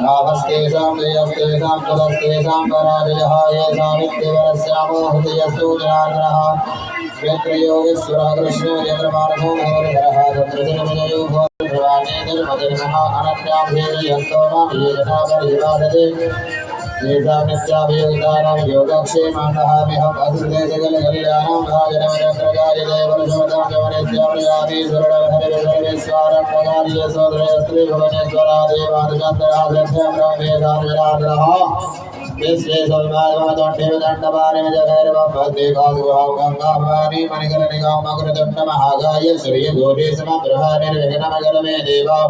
लाभस्तेषां जयस्तेषां कुलस्तेषां पराजयः येषां नित्यवरस्यामो हृदयस्तु जनार्दनः क्षेत्रयोगेश्वरः कृष्णो यत्रमानसो भगवद्भरः तत्र जन्मजयो भवद्भवाने निर्मजनः अनन्याभेदयन्तो मां ये जना परिवादते येषां नित्याभियोगितानां योगक्षेमाणः विहम् असुते सकलकल्याणां भाजनमनत्रगायते वरसवतां जवनित्यामयामि सुरणहरिविसर्वेश्वरं प्रकार्ये सोदरस्त्री भुवनेश्वरा देवादिगन्धरा श्रद्धं ब्रह्मेधार्जनार्दनः विश्वेश्वरमाधवदण्डपाणिजगैर्वद्देकासुभाव गङ्गाभवानी मणिकरनिगां मकरदण्डमहागाय सूर्यघोटे समप्रभा निर्विघ्नमगरमे देवा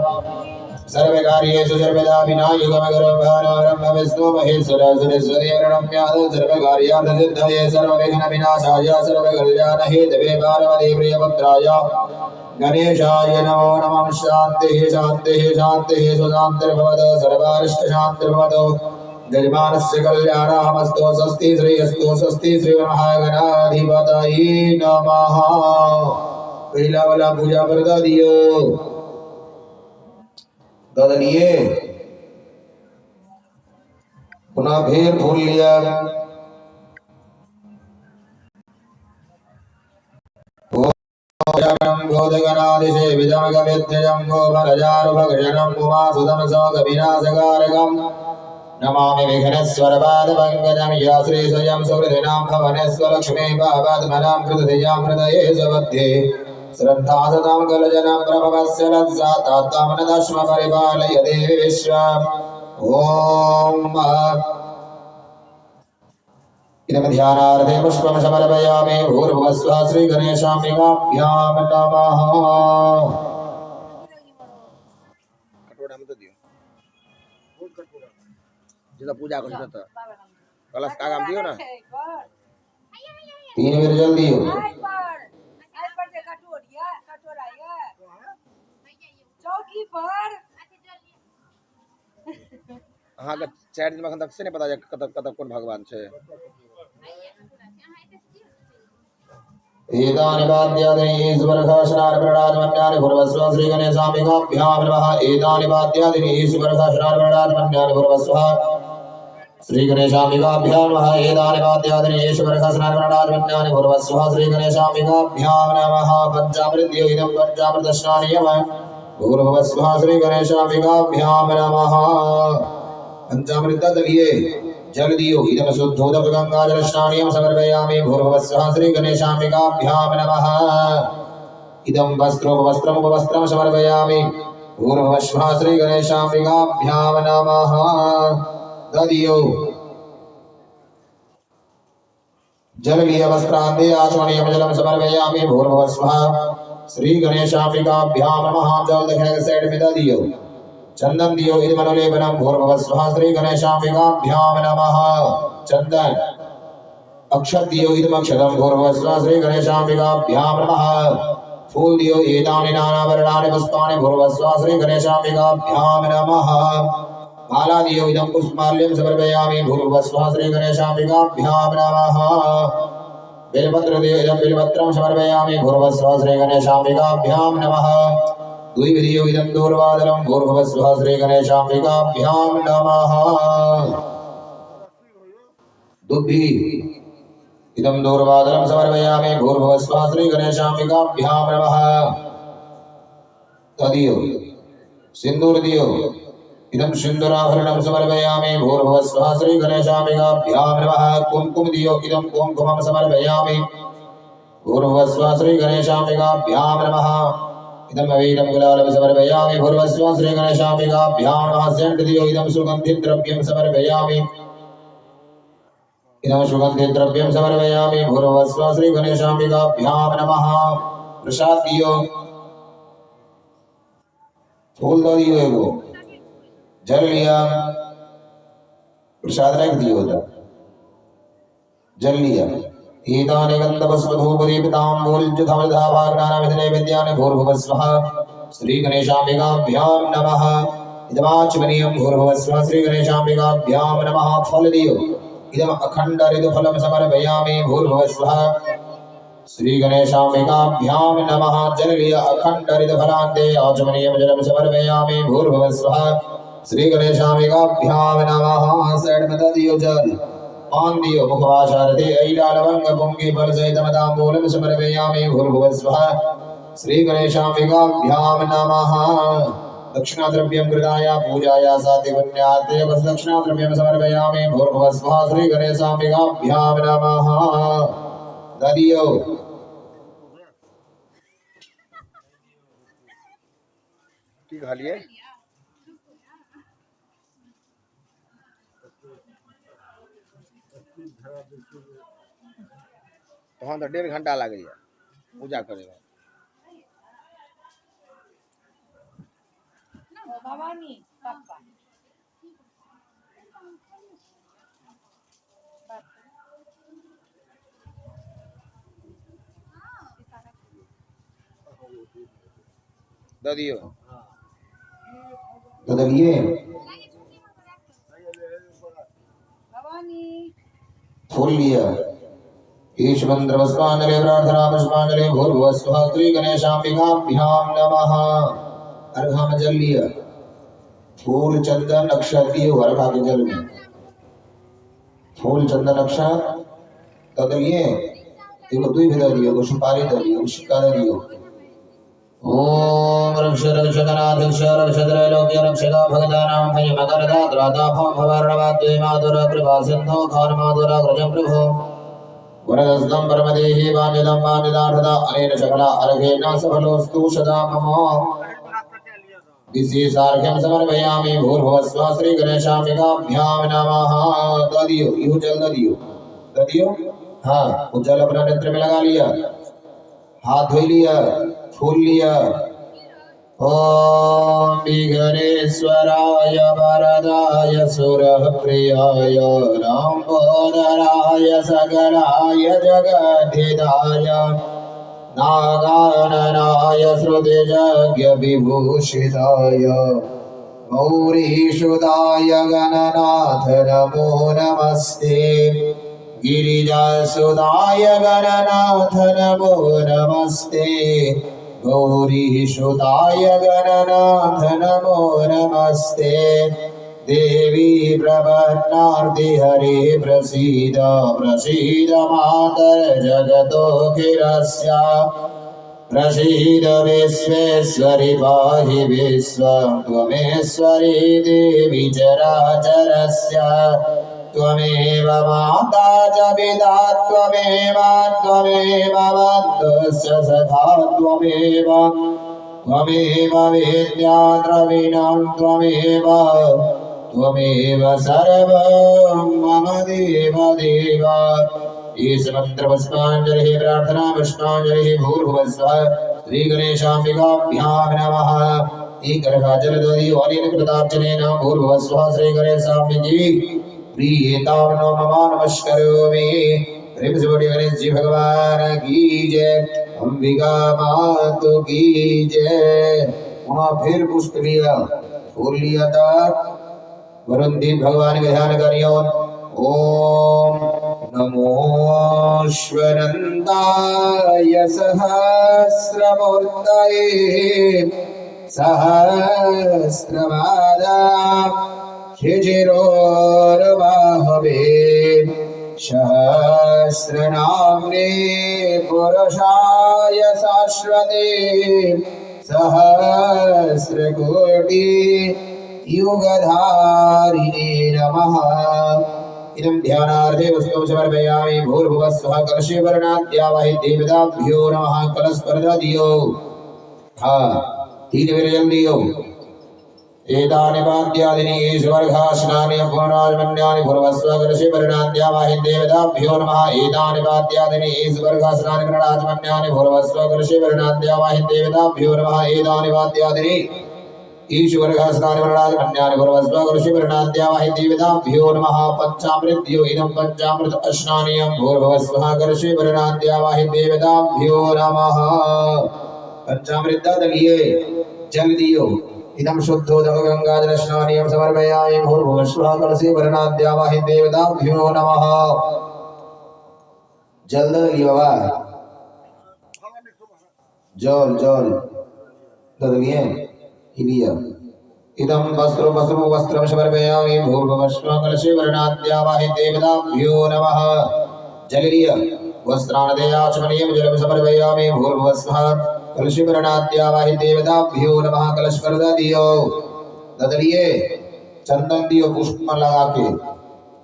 सर्वकार्येषु सर्वदा विनायकमगरं विष्णु महेश्वर सुरेश्वरीरणम्याद सर्वकार्यार्थसिद्धये सर्वविघ्नविनाशाय सर्वकल्याणहेतवे पार्वती प्रियपुत्राय गणेशाय नमो नमः शान्तिः शान्तिः शान्तिः सुशान्तिर्भवतु सर्वारिष्टशान्तिर्भवतु यजमानस्य कल्याणमस्तु स्वस्ति श्रीयस्तु स्वस्ति श्रीमहागणाधिपतये नमः। पहला वाला पूजा प्रदा दियो दादा लिए पुनः फिर भूल लिया भूतगणादिशे विदमगविद्यजं गोमरजारुभक्षणं उमासुतं शोकविनाशकारकं नमामि विघ्नेश्वरपादपङ्कजं या श्रीस्वयं सुहृदिनां भवनेश्वरलक्ष्मी पद्मनां कृतधियां हृदये सुबध्ये श्रद्धा सतां कलजनं प्रभवस्य लज्जातात्मनदश्म परिपालय देवी विश्वम् ॐ इदं ध्यानार्थे पुष्पं समर्पयामि भूर्भुवस्सुः श्रीगणेशाम्बिकाभ्यां नमः। कटोरा में तो दियो जितना पूजा कर सकता कलश का काम दियो ना 3 बेर जल दियो चौकी पर हाँ का 4 दिन में तक से नहीं पता कतब कौन भगवान छे एतानि वाद्यादीनि ईश्वरखाशनार्पणात्मन्यानि भूर्भुवस्व श्रीगणेशाम्बिकाभ्यां नमः। एतानि वाद्यादीनि ईश्वरखाशनार्पणात्मन्यानि भूर्भुवस्व श्रीगणेशाम्बिकाभ्यां नमः। एतानि वाद्यादीनि ईश्वरखाशनार्पणात्मन्यानि भूर्भुवस्व श्रीगणेशाम्बिकाभ्यां नमः। पञ्चामृतयो इदं पञ्चामृतस्नानीयम् भूर्भुवस्व श्रीगणेशाम्बिकाभ्यां नमः। पंचामृत दलिए जल दियो इदम शुद्धोदक गंगाजल स्नानियं समर्पयामि भूर्भुवस्व श्रीगणेशाम्बिकाभ्यां नमः। इदं वस्त्रं समर्पयामि भूर्भुवस्व श्रीगणेशाम्बिकाभ्यां नमः। ददियो जल लिय वस्त्रान्ते आचमनीयं जलं समर्पयामि भूर्भुवस्व श्रीगणेशाम्बिकाभ्यां नमः। जल दक्षिण साइड में ददियो चंदन दियो इदमनुलेपनं भूर्भुवस्व श्रीगणेशाम्बिकाभ्यां नमः। चंदन अक्षत दियो इदमक्षतं भूर्भुवस्व श्रीगणेशाम्बिकाभ्यां नमः। फूल दियो एतानि नानावर्णानि पुष्पाणि भूर्भुवस्व श्रीगणेशाम्बिकाभ्यां नमः। माला दियो इदं पुष्पमाल्यं समर्पयामि भूर्भुवस्व श्रीगणेशाम्बिकाभ्यां नमः। बेलपत्र दियो इदं बेलपत्रं समर्पयामि भूर्भुवस्व श्रीगणेशाम्बिकाभ्यां नमः। द्विविधियो इदं दूर्वादनं भूर्भुवस्व श्रीगणेशाम्बिकाभ्यां नमः। दुग्धि इदं दूर्वादनं समर्पयामि भूर्भुवस्व श्रीगणेशाम्बिकाभ्यां नमः। तदियो सिन्दूर दियो इदं सिन्दूराभरणं समर्पयामि भूर्भुवस्व श्रीगणेशाम्बिकाभ्यां नमः। कुमकुम दियो इदं कुमकुमं समर्पयामि भूर्भुवस्व श्रीगणेशाम्बिकाभ्यां नमः। इदं अवीरं गुलालं समर्पयामि भूर्भुवस्व श्रीगणेशाम्बिकाभ्यां नमः। सेण्ट् दियो इदं सुगन्धिद्रव्यं समर्पयामि इदं सुगन्धिद्रव्यं समर्पयामि भूर्भुवस्व श्रीगणेशाम्बिकाभ्यां नमः। प्रसाद दियो फूल दियो एगो जल लिया प्रसाद रख दियो जल लिया एतानि गन्धपुष्पधूपदीपिताम्बूलजुधमृधाभाग्नानामिति भूर्भुवस्व श्रीगणेशाम्बिकाभ्यां नमः। इदमाचमनीयं भूर्भुवस्व श्रीगणेशाम्बिकाभ्यां नमः। फल दियो इदम् अखण्ड ऋतुफलं समर्पयामि भूर्भुवस्व श्री गणेशाम्बिकाभ्यां नमः। जललिय अखंड हरित फलान्ते आचमनीयं जलं समर्पयामि भूर्भुवः स्वः। श्री गणेशाम्बिकाभ्यां नमः। सैड में दियो जल पान दियो मुखवाचारते ऐला लवंग पुंगी फल सहित तांबूलं समर्पयामि भूर्भुवः स्वः। श्री गणेशाम्बिकाभ्यां नमः। दक्षिणाद्रव्यं कृताय पूजाय सातिपुण्यार्थे दक्षिणाद्रव्यं समर्पयामि भूर्भुवः स्वः। श्री गणेशाम्बिकाभ्यां नमः। ददियो की खा लिए वहाँ तो 1.5 घंटा लग गया पूजा करेगा। भवानी पापा ददियो बदलिए भवानी फूल लिया ईश मंत्र पुष्पांजलि प्रार्थना पुष्पांजलि भूर्भुवः स्वः। श्री गणेशाम्बिकाभ्यां नमः। अर्घा में जल लिया फूल चंदन अक्षत दियो अर्घा के जल में फूल चंदन अक्षत तदलिए एगो दुई भी दियो एगो सुपारी दियो एगो सिक्का दियो। ओम रक्ष रक्षकनाथ रक्षत्रैलोक्य रक्षका भगतानां भयमकरदात्रा भवर्णवाद्ये माधुर कृपा सिन्धो खानमाधुर ग्रजं प्रभो वरदस्तं परमदेहि वाञ्छितं वाञ्छितार्थदा अनेन सकला अर्घेण सफलोऽस्तु सदा मम। विशेषार्घ्यं समर्पयामि भूर्भुवः स्वः। श्री गणेशाम्बिकाभ्यां नमः। ददियो इहो जल ददियो हाँ वो जल अपना नेत्र में लगा लिया हाथ धो लिया फूल लिया। ओम विघ्नेश्वराय वरदाय सुरप्रियाय रामोदराय सकलाय जगद्धिताय नागाननाय श्रुतियज्ञ विभूषिताय गौरीसुताय गणनाथ नमो नमस्ते। गिरिजासुताय गणनाथ नमो नमस्ते। गौरीसुताय गणनाथ नमो नमस्ते। देवी प्रपन्नार्ति हरे प्रसीद प्रसीद मातर जगतोऽखिलस्य प्रसीद विश्वेश्वरि पाहि विश्वं त्वमेश्वरी देवी चराचरस्य। त्वमेव माता च पिता त्वमेव बन्धुश्च सखा त्वमेव वेद्या द्रविणं त्वमेव सर्वं मम देव देव। ईश मंत्र पुष्पांजलि प्रार्थना पुष्पांजलि भूर्भुवः स्वः। श्री गणेशाम्बिकाभ्यां नमः। एक अर्घा जल ददियो अनेन कृतार्चनेन भूर्भुवः स्वः। श्री गणेशाम्बिके प्रियतां नमः नमस्करोमि। प्रेम से बोलिए गणेश जी भगवान की जय अंबिका मातु की जय। वहाँ फिर पुष्प लिया फूल लिया था वरुण देव भगवान का ध्यान करियो। ओम नमो श्वनंदाय सहस्रमूर्तये सहस्रपादा शिशिरोर्बाहवे सहस्रनाम्ने पुरुषाय शाश्वते सहस्रकोटि युगधारिणे नमः। इदं ध्यानार्थे वस्तुं समर्पयामि भूर्भुवः स्वः। कलशे वर्णाद्यावहि देवताभ्यो नमः। कलस्पर्धा दियो हाँ 3 बार जल दियो। एतानि वाद्यादीनि ईश्वरघासनानि अपूर्णामन्यानि भूर्भुवस्व। कलशे वर्णाद्यावहि देवताभ्यो नमः। एतानि वाद्यादीनि ईश्वरघासनानि प्रणराजमन्यानि भूर्भुवस्व। कलशे वर्णाद्यावहि देवताभ्यो नमः। एतानि वाद्यादीनि ईश्वरघासनानि प्रणराजमन्यानि भूर्भुवस्व। कलशे वर्णाद्यावहि देवताभ्यो नमः। पंचामृत्यो इदं पंचामृत स्नानीयं भूर्भुवस्व। कलशे वर्णाद्यावहि देवताभ्यो नमः। पंचामृत दलिए जल दियो इदं शुद्धोदक गंगाजल स्नानीयं समर्पयामि भूर्भुवः स्वः। कलशे वर्णाद्यावहि देवताभ्यो नमः। जल दलियो बाबा जल जल ददलिए हिलिया इदं वस्त्रं वस्त्रं वस्त्रं समर्पयामि भूर्भुवस्व कलशे वर्णाद्यावाहि देवताभ्यो नमः जललिय वस्त्राणदयाचमनीयं जलं समर्पयामि भूर्भुवस्व कलशे वर्णाद्यावाहि देवताभ्यो नमः कलश पर दियो ददलिए चंदन दियो पुष्प लगा के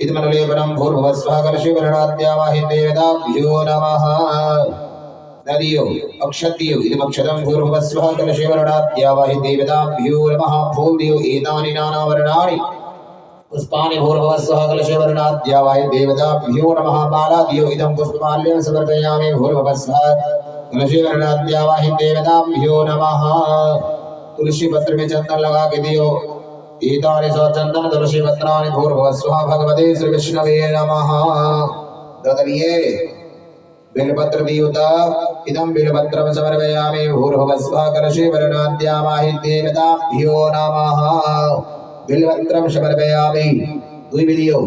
इदमनुलेपनं भूर्भुवस्व कलशे वर्णाद्यावाहि देवताभ्यो नमः नदियो अक्षतियो इदमक्षतं भूर्भुवस्व कलशे वर्णाद्यावाहि देवताभ्यो नमः फूल दियो एतानि नानावर्णानि पुष्पाणि भूर्भुवस्व कलशे वर्णाद्यावाहि देवताभ्यो नमः माला दियो इदं पुष्पमाल्यं समर्पयामि भूर्भुवस्व कलशे वर्णाद्यावाहि देवताभ्यो नमः तुलसी पत्र में चंदन लगा के दियो एतानि चंदन तुलसी पत्राणि भूर्भुवस्व भगवते श्री विष्णवे नमः ददलिए बिलपत्र दियुता इदं बिलपत्रं समर्पयामि भूर्भुवस्व कलशे वर्णाद्यावाहि देवताभ्यो नमः बिलपत्रं समर्पयामि द्विविदियो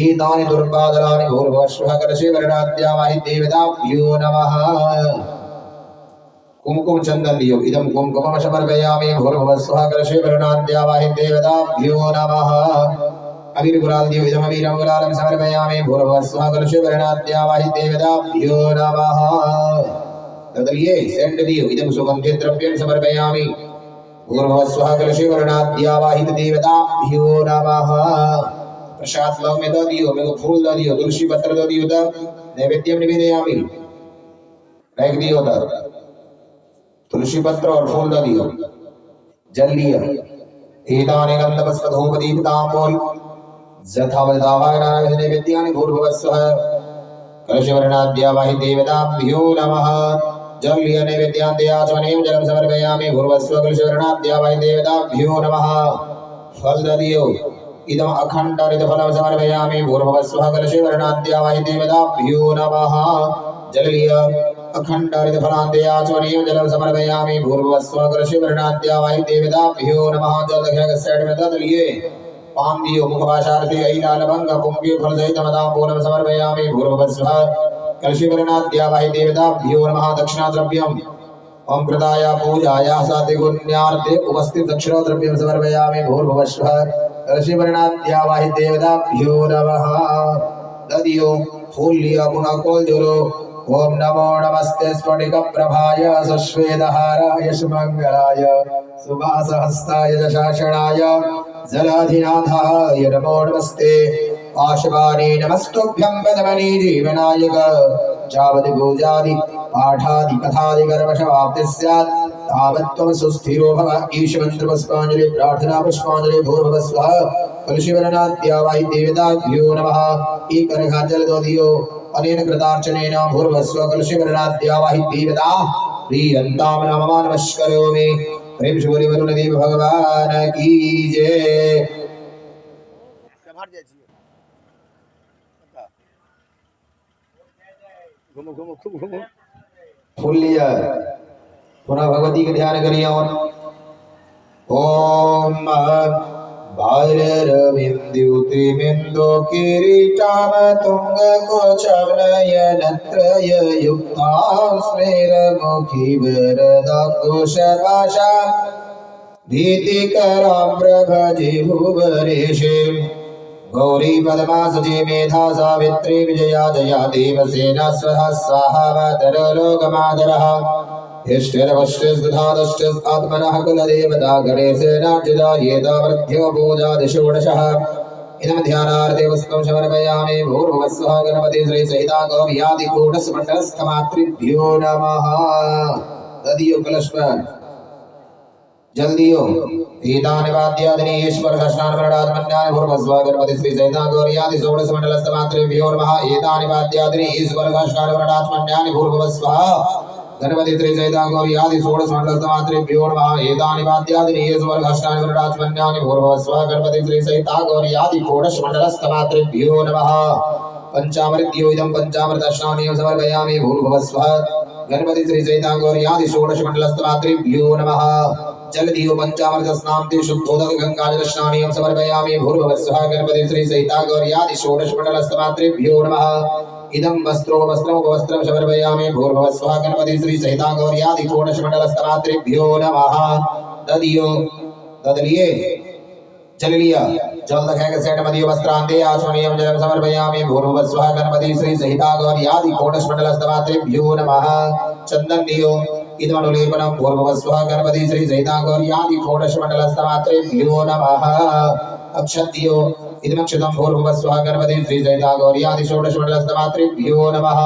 एतानि दुर्बादलानि भूर्भुवस्व कलशे वर्णाद्यावाहि देवताभ्यो नमः कुमकुम चंदन दियो इदं कुमकुमं समर्पयामि भूर्भुवस्व कलशे वर्णाद्यावाहि देवताभ्यो नमः अबीर गुलाल दियो इदं अबीरं गुलालं समर्पयामि भूर्भुवस्व कलशे वर्णाद्यावाहि देवताभ्यो नमः तदलिए सेंट दियो इदं सुगंधित द्रव्यं समर्पयामि भूर्भुवस्व कलशे वर्णाद्यावाहि देवताभ्यो नमः प्रसाद लव में दो दियो मेरे को फूल दो दियो तुलसी पत्र दो दियो दा नैवेद्यम निवेदयामि रख दियो दा तुलसी पत्र और फूल दो दियो जल लिया एतानि गन्धपुष्पधूपदीपताम्बूल जथावदावाय नैवेद्यानि भूर्भुवस्व कलशे वर्णाद्यावाहि देवताभ्यो नमः जल लिया नैवेद्याद्याचमनीयं जलं समर्पयामि भूर्भुवस्व कलशे वर्णाद्यावाहि देवताभ्यो नमः फल ददियो इदं अखण्डहरितफलं समर्पयामि भूर्भुवस्व कलशे वर्णाद्यावाहि देवताभ्यो नमः जल लिया अखण्डहरितफलाद्याचमनीयं जलं समर्पयामि भूर्भुवस्व कलशे वर्णाद्यावाहि देवताभ्यो नमः जल रखिएगा साइड में ददलिए पान दियो मुखवाशार्थे ऐलालभंग पुंगी फल सहित मदाम्बूलं समर्पयामि भूर्भुवस्व कलशे वर्णाद्यावाहि देवताभ्यो नमः दक्षिणा द्रव्यम् ओम कृताय पूजाय सातिगुण्यार्थे उपस्थित दक्षिणा द्रव्यं समर्पयामि भूर्भुवस्व कलशे वर्णाद्यावाहि देवताभ्यो नमः ददियो फूल लिया पुनः कोल जोरो ओम नमो नमस्ते स्फटिकप्रभाय सश्वेतहाराय सुमंगलाय सुभासहस्ताय दशाशनाय जलाधिनाथाय नमो नमस्ते आशवाणी नमस्तुभ्यं पदमनी जीवनायक जावति पूजादि पाठादि कथादि कर्मशवाप्ति स्यात् तावत् त्वं सुस्थिरो भव ईशमन्त्रपुष्पाञ्जलि प्रार्थना पुष्पाञ्जलि भूर्भुवस्व कलशे वर्णाद्यावाहि देवताभ्यो नमः एकर्घा जल दो दियो अनेन कृतार्चनेन भूर्भुवस्व कलशे वर्णाद्यावाहि देवता प्रियन्तां नमः नमस्करोमि प्रेम से बोली वरुण देव भगवान की जय बाहर जाए घूमो घूमो खूब घूमो फूल लिया पुनः भगवती के ध्यान करिए ओम भार्गवीन्द्युतिमिन्दो किरीटाम तुंग कोचवनयनत्रय युक्तां स्मेरमुखी वरदा कोशपाशा भीतिकरां प्रभजे भुवरेशे गौरी पद्मा सजी मेधा सावित्री विजया जया देवसेना स्वहा स्वाहा मातरलोकमातरः इष्टिरवष्टिर्दधादष्टिरात्मनः कुलदेवता गणेशेनार्चिता येतावृद्ध्यो पूजादिषोडशः इदं ध्यानार्थे पुष्पं समर्पयामि भूर्भुवस्व गणपति श्री सहिता गौर्यादिकूटस्मण्डलस्थमातृभ्यो नमः ददियो कलश पर जल्दियो एतानि वाद्यादीनि ईश्वर हस्तानि वर्णात्मन्यानि भूर्भुवस्व गणपति श्री सहिता गौर्यादिकूटस्मण्डलस्थमातृभ्यो नमः एतानि वाद्यादीनि ईश्वर हस्तानि वर्णात्मन्यानि भूर्भुवस्व गणपति श्री सहिता गौर्यादि षोडशमण्डलस्थमातृभ्यो नमः एतानि वाद्यादीनि ईश्वर हस्तानि वर्णात्मन्यानि भूर्भुवस्व गणपति श्री सहिता गौर्यादि षोडशमण्डलस्थमातृभ्यो नमः पंचामृत्यो इदं पंचामृतस्नानं समर्पयामि भूर्भुवस्व गणपति श्री सहिता गौर्यादि षोडशमण्डलस्थमातृभ्यो नमः जल दियो पंचामृत स्नान्ते शुद्धोदक गंगाजल स्नानं समर्पयामि भूर्भुवस्व गणपति श्री सहिता गौर्यादि षोडशमण्डलस्थमातृभ्यो नमः इदं वस्त्रो वस्त्रं समर्पयामि भूर्भुवस्वः गणपति श्री सहिता गौर्यादि षोडशमण्डलस्तरात्रिभ्यो नमः ददियो ददलिए जल लिया जल दखेग सेठ मदियो वस्त्रांते आचमनीयं जलं समर्पयामि भूर्भुवस्वः गणपति श्री सहिता गौर्यादि षोडशमण्डलस्तरात्रिभ्यो नमः चंदन लियो इदमनुलेपनं भूर्भुवस्वः गणपति श्री सहिता गौर्यादि षोडशमण्डलस्तरात्रिभ्यो नमः अक्षत्यो इदमक्षतं भूर्भुवस्वः गणपति श्री सहिता गौर्यादि षोडशमण्डलस्तरात्रिभ्यो नमः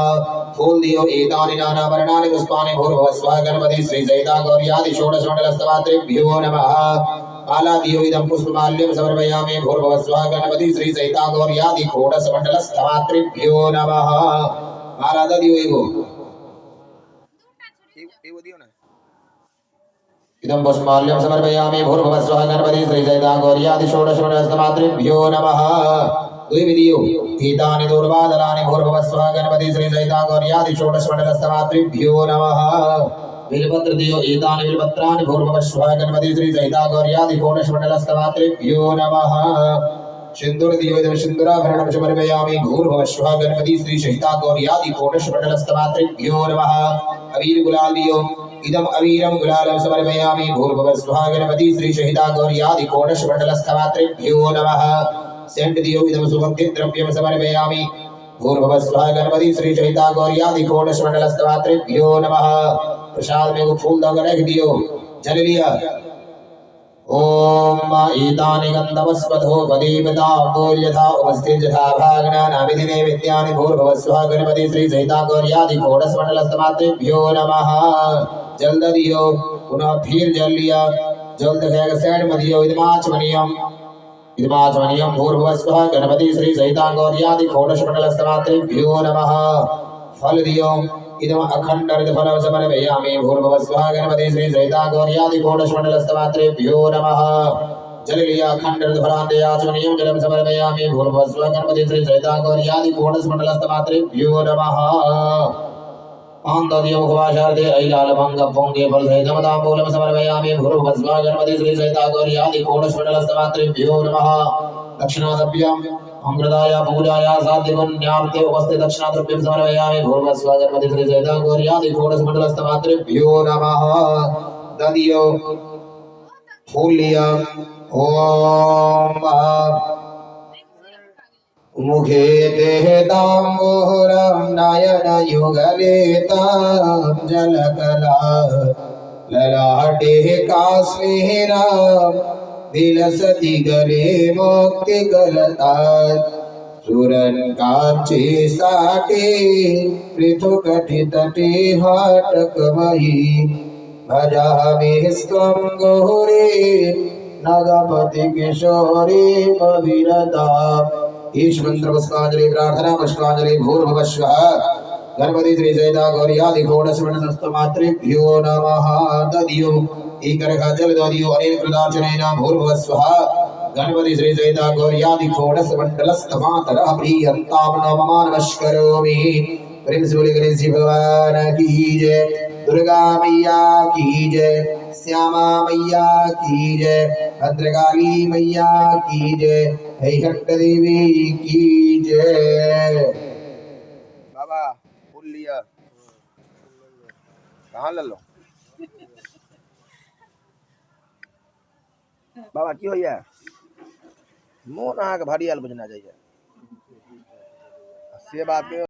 फूल दियो एतानि नानावर्णानि पुष्पाणि भूर्भुवस्वः गणपति श्री सहिता गौर्यादि षोडशमण्डलस्तरात्रिभ्यो नमः माला दियो इदं पुष्पमाल्यं समर्पयामि भूर्भुवस्वः गणपति श्री सहिता गौर्यादि षोडशमण्डलस्तरात्रिभ्यो नमः माला दियो एगो दियो ना इदं पुष्पमाल्यं समर्पयामि भूर्भुवस्वः गणपति श्री सहिता गौर्यादि षोडशमण्डलस्तरात्रिभ्यो नमः द्विविदियो एतानि दूर्वादलानि भूर्भुवस्वः गणपति श्री सहिता गौर्यादि षोडशमण्डलस्तरात्रिभ्यो नमः बिल्वपत्र दियो एतानि बिल्वपत्राणि भूर्भुवस्वः गणपति श्री सहिता गौर्यादि षोडशमण्डलस्तरात्रिभ्यो नमः सिंदूर दियो इदं सिंदूराभरणं समर्पयामि भूर्भुवस्वः गणपति श्री सहिता गौर्यादि षोडशमण्डलस्तरात्रिभ्यो नमः अबीर गुलाल दियो इदम अवीरम गुलालं समर्पयामि भूर्भुवस्वः गणपति श्री सहिता गौर्यादि षोडशमण्डलस्तरात्रिभ्यो नमः सेंट दियो इदम सुगंधित द्रव्यं समर्पयामि भूर्भुवस्वः गणपति श्री सहिता गौर्यादि षोडशमण्डलस्तरात्रिभ्यो नमः प्रसाद में फूल दग रख दियो जल लिया ओम एतानि गंधवस्पथो पदीपताम्बूल यथा उपस्थित यथा भागना नाभिदिने विद्यानि भूर्भुवस्वः गणपति श्री सहिता गौर्यादि षोडशमण्डलस्तरात्रिभ्यो नमः जल दियो पुनः फिर जल लिया जल दखेग सैड मदियो इदमाचमनीयं भूर्भुवस्वः गणपति श्री सहिता गौर्यादि षोडशमण्डलस्तरात्रिभ्यो नमः फल दियो इदम अखंड फलं समर्पयामि भूर्भुवस्वः गणपति श्री सहिता गौर्यादि षोडशमण्डलस्तरात्रिभ्यो नमः जल लिया अखंड फलान्ते आचमनीयं जलं समर्पयामि भूर्भुवस्वः गणपति श्री सहिता गौर्यादि षोडशमण्डलस्तरात्रिभ्यो नमः आंददियो भवाशार्थे ऐलाल भंग पोंगे फल सहितमताम्बूलं समर्पयामि भूर्भुवस्वः गणपति श्री सहिता गौर्यादि षोडशमण्डलस्तरात्रिभ्यो नमः दक्षिणाद्रव्यम् अमृताय पूजाय साध्यपुण्यार्थे उपस्थित दक्षिणाद्रव्यं समर्पयामि भूर्भुवस्वः गणपति श्री सहिता गौर्यादि षोडशमण्डलस्तरात्रिभ्यो नमः ददियो फूल लिया ओम मुखे ते ताम्बूलं नयन युगले तां जलकला ललाटे काश्मीरं विलसति गले मुक्तिकलता सुरन कांची साटे पृथुकटितटे हाटकमयी भजामि स्वं गौरी नगपति किशोरी भविरता ईश मंत्र पुष्पांजलि प्रार्थना पुष्पांजलि भूर्भुवस्वः गणपति श्री सहिता गौर्यादि षोडशमण्डलस्तरात्रिभ्यो नमः ददियो एकरखा जल ददियो अनेन कृतार्चनेन भूर्भुवस्वः गणपति श्री सहिता गौर्यादि षोडशमण्डलस्तरात्रिभ्यो प्रियन्तां नमः नमस्करोमि प्रेम से बोले गणेश जी भगवान की जय दुर्गा मैया की जय श्यामा मैया की जय भद्रकाली मैया की जय हरिहट्ट देवी की जय बाबा फूल लिया कहाँ ले लो बाबा की होइए मोन अहाँके भारी आयल बुझना चाहिए से बात